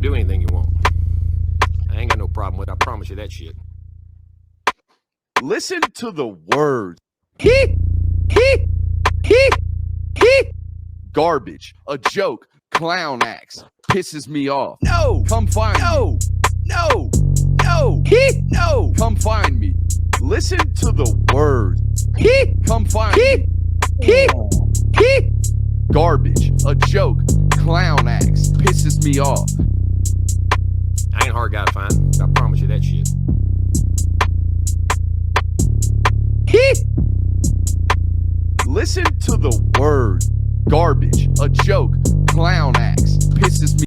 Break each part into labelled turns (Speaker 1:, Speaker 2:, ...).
Speaker 1: do anything you want. I ain't got no problem with it. I promise you that shit.
Speaker 2: Listen to the words. Garbage, a joke, clown acts, pisses me off. No, come find me. No, come find me. Listen to the words. Come find me. Garbage, a joke, clown acts, pisses me off.
Speaker 1: I ain't a hard guy to find. I promise you that shit.
Speaker 2: Listen to the words. Garbage, a joke, clown acts, pisses me.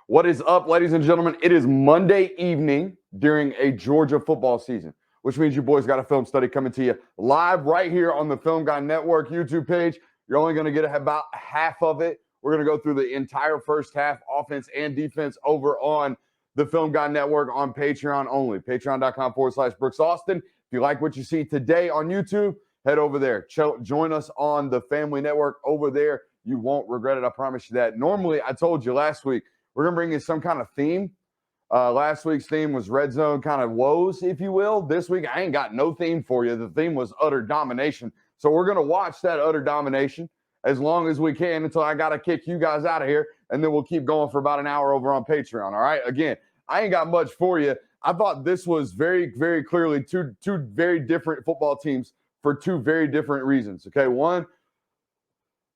Speaker 2: What is up, ladies and gentlemen? It is Monday evening during a Georgia football season, which means you boys got a film study coming to you live right here on the Film Guy Network YouTube page. You're only going to get about half of it. We're going to go through the entire first half, offense and defense, over on the Film Guy Network on Patreon only. Patreon.com/Brooks Austin. If you like what you see today on YouTube, head over there. Join us on the Family Network over there. You won't regret it. I promise you that. Normally, I told you last week, we're going to bring in some kind of theme. Last week's theme was red zone kind of woes, if you will. This week, I ain't got no theme for you. The theme was utter domination. So we're going to watch that utter domination as long as we can until I got to kick you guys out of here. And then we'll keep going for about an hour over on Patreon. All right. Again, I ain't got much for you. I thought this was very, very clearly two very different football teams for two very different reasons. Okay. One,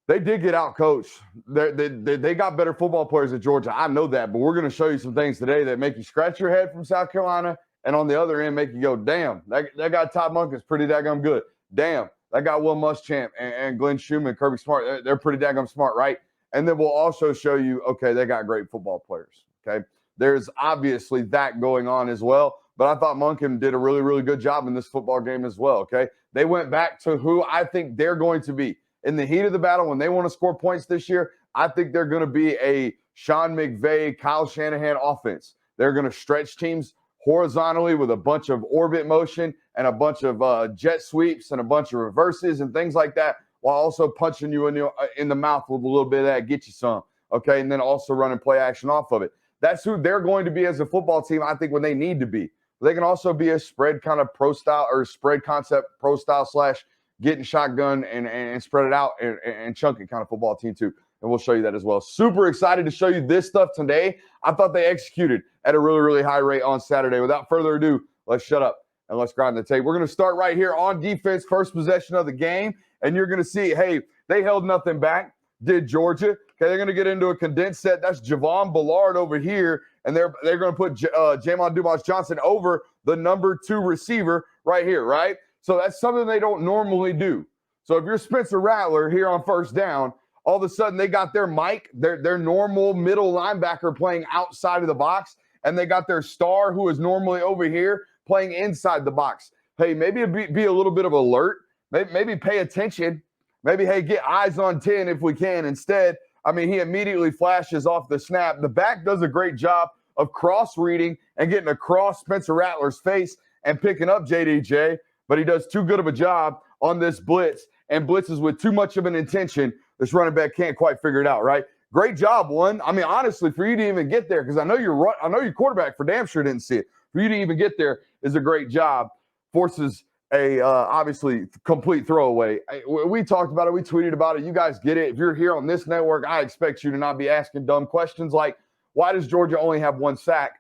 Speaker 2: they did get out coached. They got better football players at Georgia. I know that, but we're going to show you some things today that make you scratch your head from South Carolina. And on the other end, make you go, damn, that guy Todd Monk is pretty daggum good. Damn, that guy Will Muschamp and Glenn Schumann, Kirby Smart, they're pretty daggum smart, right? And then we'll also show you, okay, they got great football players, okay? There's obviously that going on as well, but I thought Monken did a really, really good job in this football game as well, okay? They went back to who I think they're going to be. In the heat of the battle, when they want to score points this year, I think they're going to be a Sean McVay, Kyle Shanahan offense. They're going to stretch teams horizontally with a bunch of orbit motion and a bunch of jet sweeps and a bunch of reverses and things like that, while also punching you in the mouth with a little bit of that, get you some, okay? And then also running play action off of it. That's who they're going to be as a football team, I think, when they need to be. They can also be a spread kind of pro style or spread concept pro style / getting shotgun and spread it out and chunk it kind of football team too. And we'll show you that as well. Super excited to show you this stuff today. I thought they executed at a really, really high rate on Saturday. Without further ado, let's shut up and let's grind the tape. We're going to start right here on defense, first possession of the game. And you're going to see, hey, they held nothing back, did Georgia. Okay, they're going to get into a condensed set. That's Javon Ballard over here. And they're going to put Jamon Dumas-Johnson over the number 2 receiver right here, right? So that's something they don't normally do. So if you're Spencer Rattler here on first down, all of a sudden they got their Mike, their normal middle linebacker playing outside of the box, and they got their star who is normally over here playing inside the box. Hey, maybe be a little bit of alert. Maybe pay attention. Maybe, hey, get eyes on 10 if we can. Instead, I mean, he immediately flashes off the snap. The back does a great job of cross-reading and getting across Spencer Rattler's face and picking up JDJ. But he does too good of a job on this blitz and blitzes with too much of an intention. This running back can't quite figure it out, right? Great job, one. I mean, honestly, for you to even get there, because I know your quarterback for damn sure didn't see it. For you to even get there is a great job. Forces a obviously complete throwaway. We talked about it. We tweeted about it. You guys get it. If you're here on this network, I expect you to not be asking dumb questions like, why does Georgia only have 1 sack?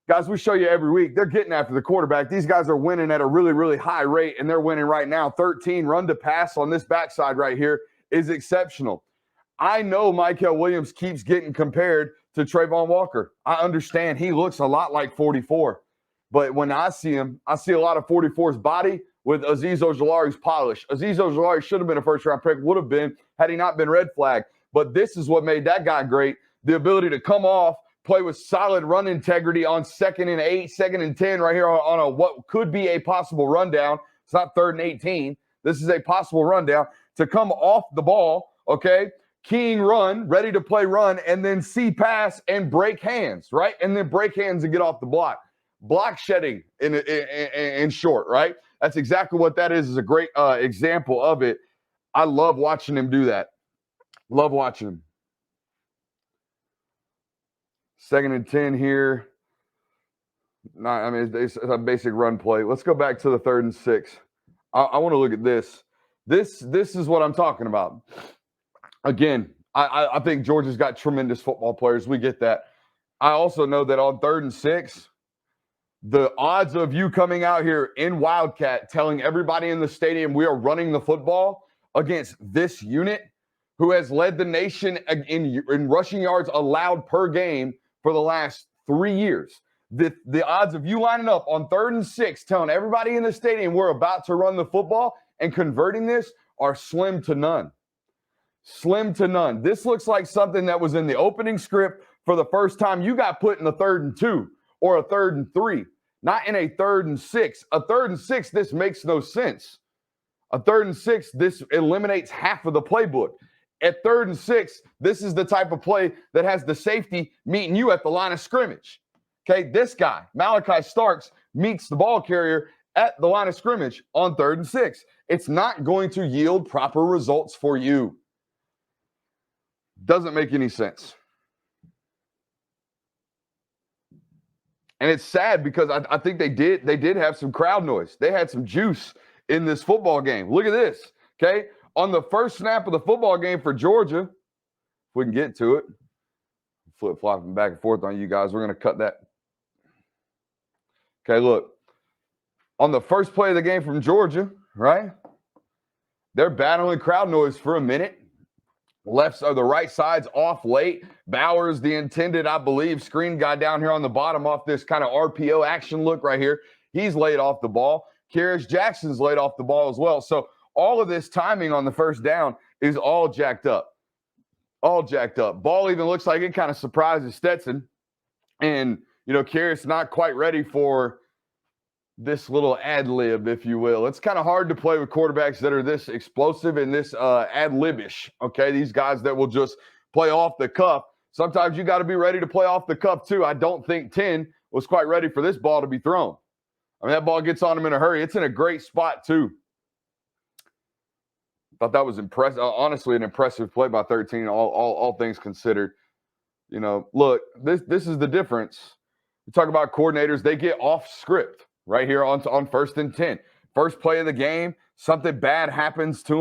Speaker 2: Guys, we show you every week. They're getting after the quarterback. These guys are winning at a really, really high rate, and they're winning right now. 13 run to pass on this backside right here is exceptional. I know Mykel Williams keeps getting compared to Trayvon Walker. I understand he looks a lot like 44. But when I see him, I see a lot of 44's body with Azeez Ojulari's polish. Azeez Ojulari should have been a first-round pick, would have been, had he not been red flagged. But this is what made that guy great, the ability to come off, play with solid run integrity on 2nd and 8, 2nd and 10 right here on a what could be a possible rundown. It's not 3rd and 18. This is a possible rundown to come off the ball, okay? Keying run, ready to play run, and then see pass and break hands, right? And then break hands and get off the block. Block shedding in short, right? That's exactly what that is a great example of it. I love watching him do that. Love watching him. 2nd and 10 here. It's a basic run play. Let's go back to the 3rd and 6. I want to look at this. This is what I'm talking about. Again, I think Georgia's got tremendous football players. We get that. I also know that on 3rd and 6, the odds of you coming out here in Wildcat telling everybody in the stadium we are running the football against this unit who has led the nation in rushing yards allowed per game for the last 3 years. The odds of you lining up on 3rd and 6 telling everybody in the stadium we're about to run the football and converting this are slim to none. Slim to none. This looks like something that was in the opening script for the first time you got put in a 3rd and 2 or a 3rd and 3, not in a 3rd and 6. A 3rd and 6, this makes no sense. A 3rd and 6, this eliminates half of the playbook. At 3rd and 6, this is the type of play that has the safety meeting you at the line of scrimmage. Okay, this guy, Malachi Starks, meets the ball carrier at the line of scrimmage on 3rd and 6. It's not going to yield proper results for you. Doesn't make any sense. And it's sad because I think they did have some crowd noise. They had some juice in this football game. Look at this, okay? On the first snap of the football game for Georgia, if we can get to it, flip-flopping back and forth on you guys. We're going to cut that. Okay, look. On the first play of the game from Georgia, right? They're battling crowd noise for a minute. Left or the right side's off late. Bowers, the intended, I believe, screen guy down here on the bottom off this kind of RPO action look right here. He's laid off the ball. Karish Jackson's laid off the ball as well. So all of this timing on the first down is all jacked up. All jacked up. Ball even looks like it kind of surprises Stetson. And, Karish not quite ready for this little ad lib, if you will. It's kind of hard to play with quarterbacks that are this explosive and this ad libish. Okay, these guys that will just play off the cuff. Sometimes you got to be ready to play off the cuff too. I don't think 10 was quite ready for this ball to be thrown. I mean, that ball gets on him in a hurry. It's in a great spot too. Thought that was impressive. Honestly, an impressive play by 13. All things considered. Look, this is the difference. We talk about coordinators; they get off script. Right here on 1st and 10. First play of the game, something bad happens to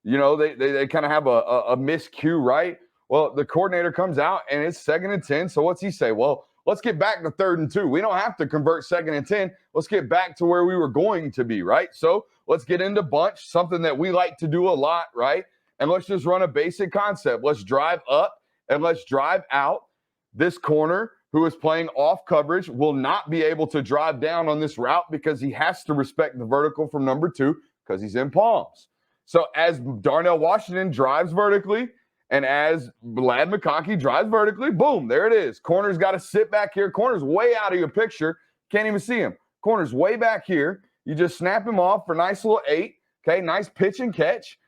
Speaker 2: them. They kind of have a miscue, right? Well, the coordinator comes out and it's 2nd and 10. So what's he say? Well, let's get back to 3rd and 2. We don't have to convert 2nd and 10. Let's get back to where we were going to be, right? So let's get into bunch, something that we like to do a lot, right? And let's just run a basic concept. Let's drive up and let's drive out. This corner who is playing off coverage will not be able to drive down on this route because he has to respect the vertical from number 2 because he's in palms. So as Darnell Washington drives vertically and as Vlad McConkey drives vertically, boom, there it is. Corner's got to sit back here. Corner's way out of your picture. Can't even see him. Corner's way back here. You just snap him off for a nice little 8. Okay, nice pitch and catch.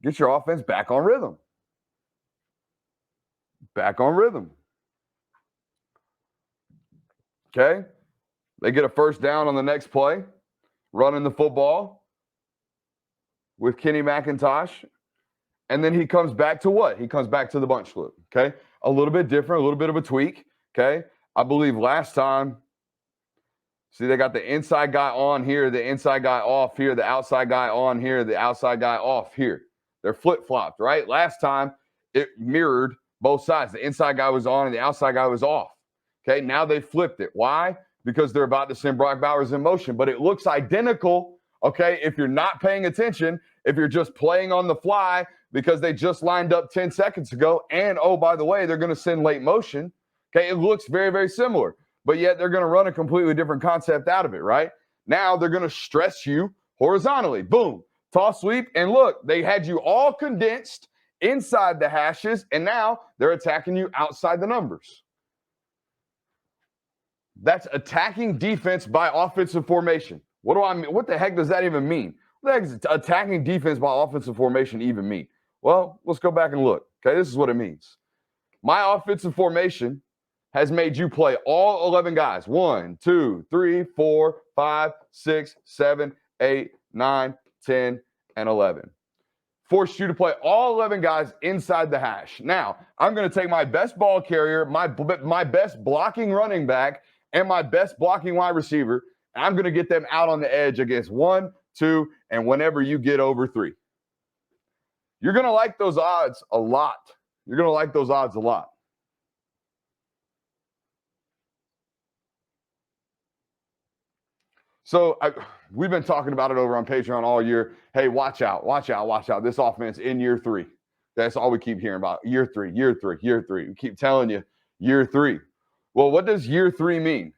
Speaker 2: Get your offense back on rhythm. Back on rhythm. Okay, they get a first down on the next play, running the football with Kenny McIntosh. And then he comes back to what? He comes back to the bunch flip, okay? A little bit different, a little bit of a tweak, okay? I believe last time, see, they got the inside guy on here, the inside guy off here, the outside guy on here, the outside guy off here. They're flip-flopped, right? Last time, it mirrored both sides. The inside guy was on and the outside guy was off. Okay, now they flipped it. Why? Because they're about to send Brock Bowers in motion. But it looks identical, okay, if you're not paying attention, if you're just playing on the fly because they just lined up 10 seconds ago. And, oh, by the way, they're going to send late motion. Okay, it looks very, very similar. But yet they're going to run a completely different concept out of it, right? Now they're going to stress you horizontally. Boom, toss sweep. And look, they had you all condensed inside the hashes. And now they're attacking you outside the numbers. That's attacking defense by offensive formation. What do I mean? What the heck does that even mean? What the heck does attacking defense by offensive formation even mean? Well, let's go back and look. Okay, this is what it means. My offensive formation has made you play all 11 guys. 1, 2, 3, 4, 5, 6, 7, 8, 9, 10, and 11. force you to play all 11 guys inside the hash. Now, I'm going to take my best ball carrier, my best blocking running back, and my best blocking wide receiver, and I'm going to get them out on the edge against 1, 2, and whenever you get over 3. You're going to like those odds a lot. You're going to like those odds a lot. So we've been talking about it over on Patreon all year. Hey, watch out, watch out, watch out. This offense in year 3. That's all we keep hearing about. Year 3, year 3, year 3. We keep telling you year 3. Well, what does year 3 mean?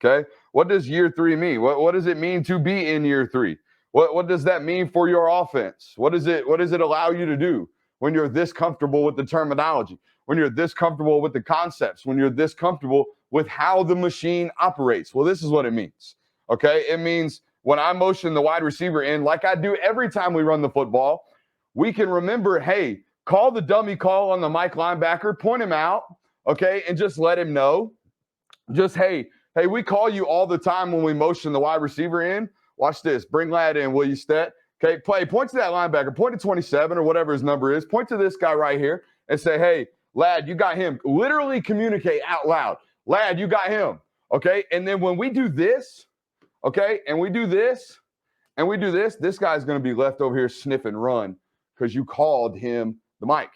Speaker 2: Okay. What does year 3 mean? What does it mean to be in year 3? What does that mean for your offense? What does it allow you to do when you're this comfortable with the terminology, when you're this comfortable with the concepts, when you're this comfortable with how the machine operates? Well, this is what it means. Okay, it means when I motion the wide receiver in, like I do every time we run the football, we can remember, hey, call the dummy call on the Mike linebacker, point him out, okay, and just let him know. Just, hey, we call you all the time when we motion the wide receiver in. Watch this. Bring lad in, will you, Stet? Okay, point to that linebacker, point to 27 or whatever his number is, point to this guy right here and say, hey, lad, you got him. Literally communicate out loud. Lad, you got him, okay? And then when we do this, okay, and we do this, this guy's going to be left over here sniffing run because you called him the mic,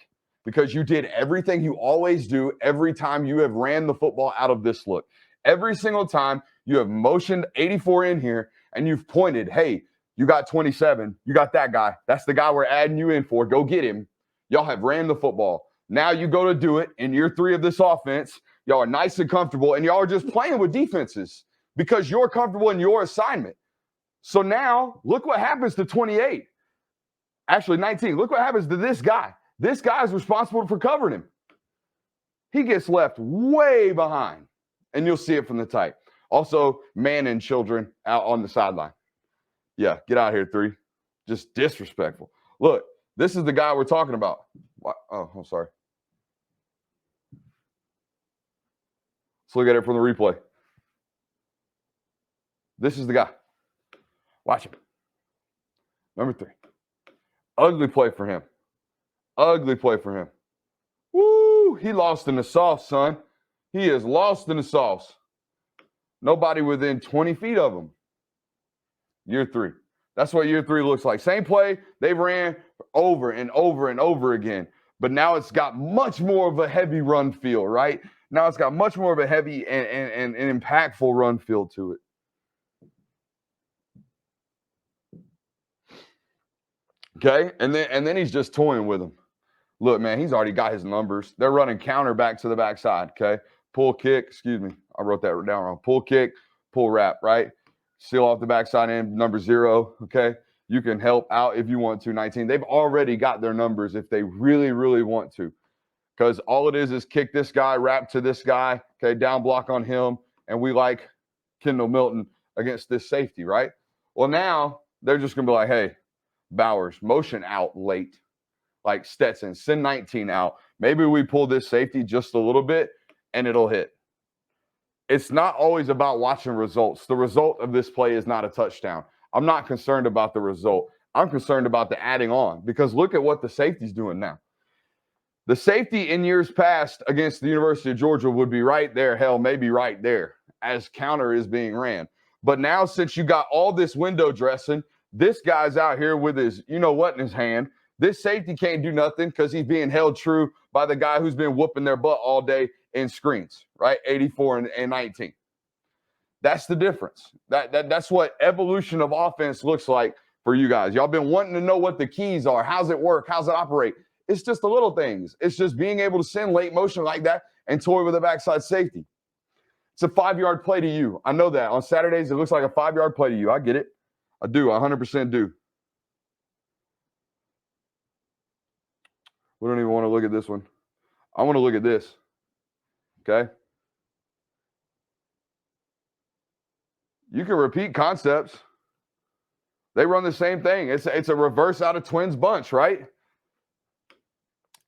Speaker 2: because you did everything you always do every time you have ran the football out of this look. Every single time you have motioned 84 in here and you've pointed, hey, you got 27, you got that guy. That's the guy we're adding you in for. Go get him. Y'all have ran the football. Now you go to do it in year 3 of this offense. Y'all are nice and comfortable, and y'all are just playing with defenses because you're comfortable in your assignment. So now, look what happens to 28. Actually, 19. Look what happens to this guy. This guy is responsible for covering him. He gets left way behind, and you'll see it from the tight. Also, man and children out on the sideline. Yeah, get out of here, 3. Just disrespectful. Look, this is the guy we're talking about. What? Oh, I'm sorry. Let's look at it from the replay. This is the guy. Watch him. Number 3. Ugly play for him. Ugly play for him. Woo! He lost in the sauce, son. He is lost in the sauce. Nobody within 20 feet of him. Year 3. That's what year 3 looks like. Same play they ran over and over and over again. But now it's got much more of a heavy run feel, right? Now it's got much more of a heavy and impactful run feel to it. Okay, and then he's just toying with him. Look, man, he's already got his numbers. They're running counter back to the backside, okay? Pull kick, excuse me. I wrote that down wrong. Pull kick, pull wrap, right? Seal off the backside end, number 0, okay? You can help out if you want to, 19. They've already got their numbers if they really, really want to, because all it is kick this guy, wrap to this guy, okay, down block on him, and we like Kendall Milton against this safety, right? Well, now they're just going to be like, hey, Bowers, motion out late. Like Stetson, send 19 out. Maybe we pull this safety just a little bit and it'll hit. It's not always about watching results. The result of this play is not a touchdown. I'm not concerned about the result. I'm concerned about the adding on, because look at what the safety's doing now. The safety in years past against the University of Georgia would be right there, hell, maybe right there as counter is being ran. But now, since you got all this window dressing, this guy's out here with his you-know-what in his hand. This safety can't do nothing because he's being held true by the guy who's been whooping their butt all day in screens, right? 84 and 19. That's the difference. That's what evolution of offense looks like for you guys. Y'all been wanting to know what the keys are. How's it work? How's it operate? It's just the little things. It's just being able to send late motion like that and toy with a backside safety. It's a 5-yard play to you. I know that. On Saturdays, it looks like a 5-yard play to you. I get it. I do. I 100% do. We don't even want to look at this one. I want to look at this. Okay? You can repeat concepts. They run the same thing. It's a reverse out of twins bunch, right?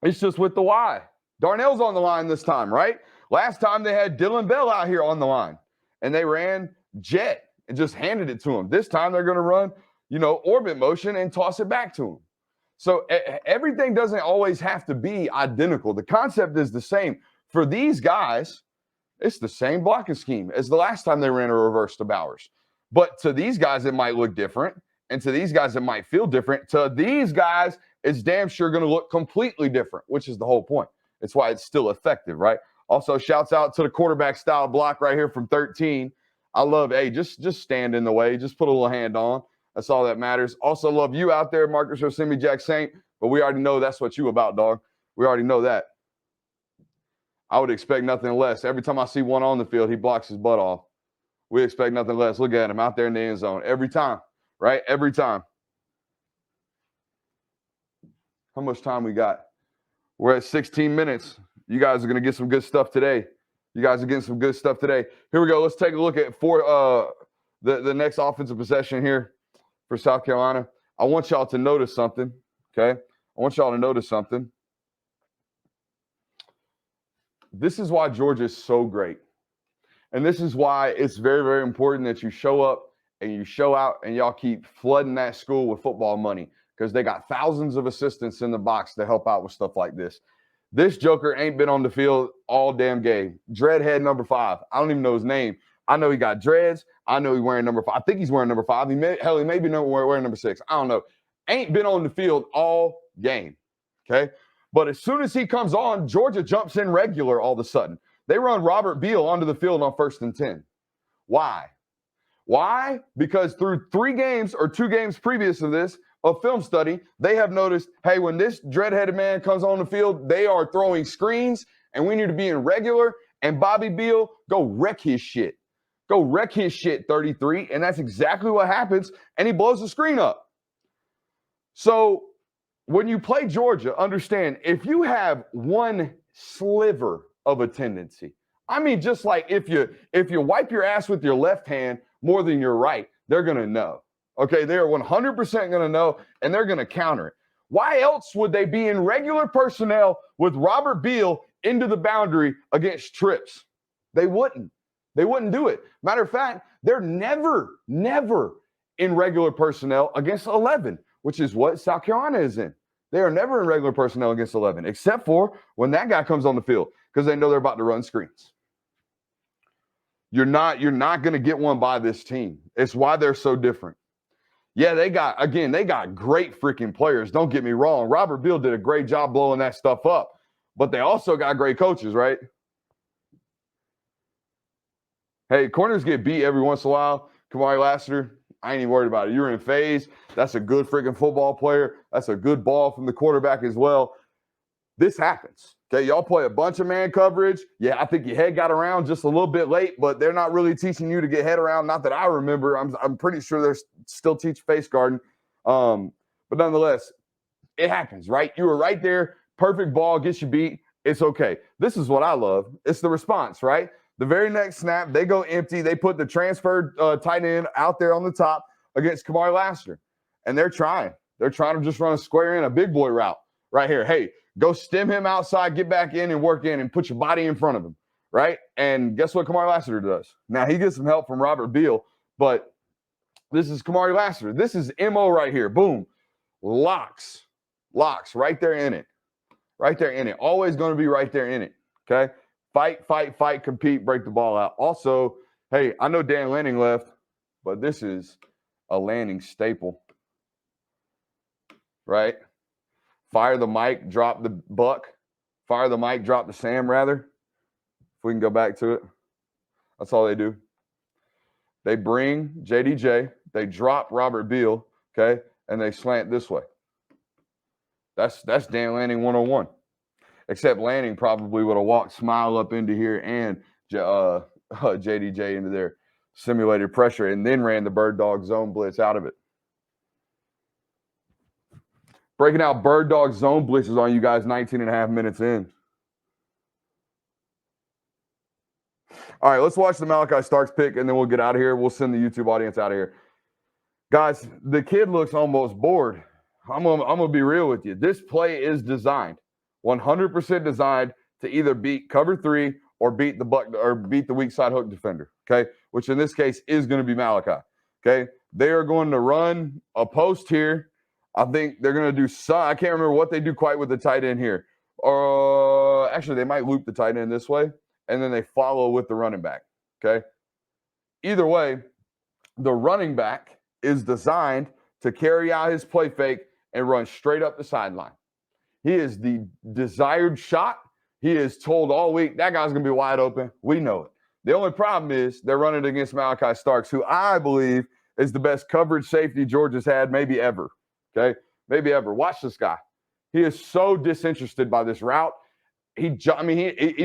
Speaker 2: It's just with the Y. Darnell's on the line this time, right? Last time they had Dylan Bell out here on the line, and they ran jet and just handed it to him. This time they're going to run, orbit motion and toss it back to him. So everything doesn't always have to be identical. The concept is the same. For these guys, it's the same blocking scheme as the last time they ran a reverse to Bowers. But to these guys, it might look different. And to these guys, it might feel different. To these guys, it's damn sure going to look completely different, which is the whole point. It's why it's still effective, right? Also, shouts out to the quarterback style block right here from 13. I love, hey, just stand in the way. Just put a little hand on. That's all that matters. Also love you out there, Marcus Rosemi, Jack Saint. But we already know that's what you about, dog. We already know that. I would expect nothing less. Every time I see one on the field, he blocks his butt off. We expect nothing less. Look at him out there in the end zone. Every time, right? Every time. How much time we got? We're at 16 minutes. You guys are going to get some good stuff today. You guys are getting some good stuff today. Here we go. Let's take a look at the next offensive possession here for South Carolina. I want y'all to notice something, okay? I want y'all to notice something. This is why Georgia is so great. And this is why it's very, very important that you show up and you show out and y'all keep flooding that school with football money because they got thousands of assistants in the box to help out with stuff like this. This joker ain't been on the field all damn game. Dreadhead number 5. I don't even know his name. I know he got dreads. I know he's wearing number 5. I think he's wearing number 5. He may be wearing number 6. I don't know. Ain't been on the field all game, okay? But as soon as he comes on, Georgia jumps in regular all of a sudden. They run Robert Beal onto the field on 1st and 10. Why? Why? Because through 3 games or 2 games previous to this of film study, they have noticed, hey, when this dreadheaded man comes on the field, they are throwing screens, and we need to be in regular, and Bobby Beal, go wreck his shit. Go wreck his shit, 33, and that's exactly what happens, and he blows the screen up. So when you play Georgia, understand, if you have one sliver of a tendency, I mean, just like if you wipe your ass with your left hand more than your right, they're going to know. Okay, they're 100% going to know, and they're going to counter it. Why else would they be in regular personnel with Robert Beal into the boundary against trips? They wouldn't. They wouldn't do it. Matter of fact, they're never in regular personnel against 11, which is what South Carolina is in. They are never in regular personnel against 11, except for when that guy comes on the field because they know they're about to run screens. You're not going to get one by this team. It's why they're so different. Yeah, they got great freaking players. Don't get me wrong. Robert Beal did a great job blowing that stuff up, but they also got great coaches, right? Hey, corners get beat every once in a while. Kamari Lassiter, I ain't even worried about it. You're in phase. That's a good freaking football player. That's a good ball from the quarterback as well. This happens. Okay, y'all play a bunch of man coverage. Yeah, I think your head got around just a little bit late, but they're not really teaching you to get head around. Not that I remember. I'm pretty sure they're still teach face guarding. But nonetheless, it happens, right? You were right there. Perfect ball gets you beat. It's okay. This is what I love. It's the response, right? The very next snap, they go empty. They put the transferred tight end out there on the top against Kamari Lassiter. And they're trying. They're trying to just run a square in, a big boy route right here. Hey, go stem him outside, get back in and work in and put your body in front of him, right? And guess what Kamari Lassiter does? Now, he gets some help from Robert Beal, but this is Kamari Lassiter. This is MO right here. Boom. Locks right there in it. Right there in it. Always going to be right there in it, okay? Fight, compete, break the ball out. Also, hey, I know Dan Lanning left, but this is a Lanning staple, right? Fire the Mike, drop the Buck. Fire the Mike, drop the Sam, rather. If we can go back to it. That's all they do. They bring JDJ, they drop Robert Beal, okay, and they slant this way. That's Dan Lanning 101. Except Lanning probably would have walked Smile up into here and JDJ into their simulated pressure and then ran the bird dog zone blitz out of it. Breaking out bird dog zone blitzes on you guys 19 and a half minutes in. All right, let's watch the Malachi Starks pick, and then we'll get out of here. We'll send the YouTube audience out of here. Guys, the kid looks almost bored. I'm gonna be real with you. This play is designed, 100% designed to either beat cover 3 or beat the weak side hook defender, okay? Which in this case is going to be Malachi, okay? They are going to run a post here. I think they're going to do some. I can't remember what they do quite with the tight end here. Actually, they might loop the tight end this way, and then they follow with the running back. Okay. Either way, the running back is designed to carry out his play fake and run straight up the sideline. He is the desired shot. He is told all week that guy's going to be wide open. We know it. The only problem is they're running against Malachi Starks, who I believe is the best coverage safety Georgia's had maybe ever. Okay, maybe ever. Watch this guy. He is so disinterested by this route. He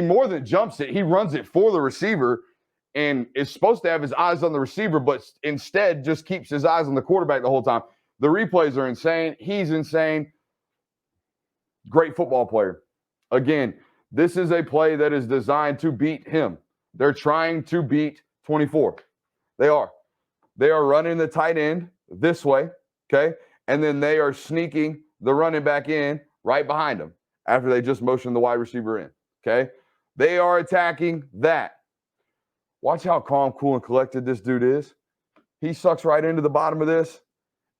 Speaker 2: more than jumps it. He runs it for the receiver and is supposed to have his eyes on the receiver, but instead just keeps his eyes on the quarterback the whole time. The replays are insane. He's insane. Great football player. Again, this is a play that is designed to beat him. They're trying to beat 24. They are. They are running the tight end this way, okay? And then they are sneaking the running back in right behind him after they just motioned the wide receiver in, okay? They are attacking that. Watch how calm, cool, and collected this dude is. He sucks right into the bottom of this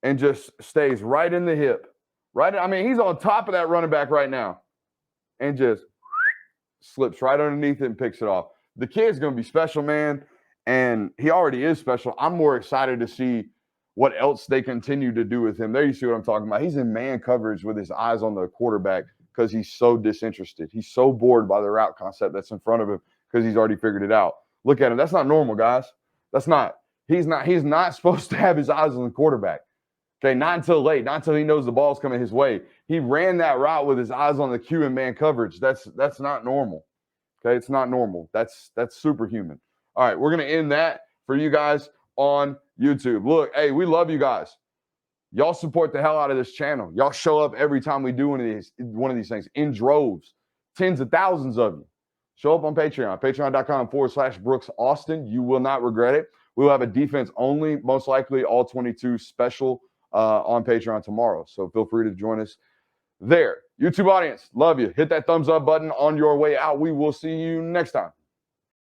Speaker 2: and just stays right in the hip. He's on top of that running back right now and just slips right underneath it and picks it off. The kid's going to be special, man, and he already is special. I'm more excited to see what else they continue to do with him. There you see what I'm talking about. He's in man coverage with his eyes on the quarterback because he's so disinterested. He's so bored by the route concept that's in front of him because he's already figured it out. Look at him. That's not normal, guys. He's not supposed to have his eyes on the quarterback. Okay, not until late, not until he knows the ball's coming his way. He ran that route with his eyes on the cue and man coverage. That's not normal. Okay, it's not normal. That's superhuman. All right, we're going to end that for you guys on YouTube. Look, hey, we love you guys. Y'all support the hell out of this channel. Y'all show up every time we do one of these things in droves. Tens of thousands of you. Show up on Patreon, patreon.com/Brooks Austin. You will not regret it. We'll have a defense only, most likely all 22 special on Patreon tomorrow. So feel free to join us there. YouTube audience, love you. Hit that thumbs up button on your way out. We will see you next time.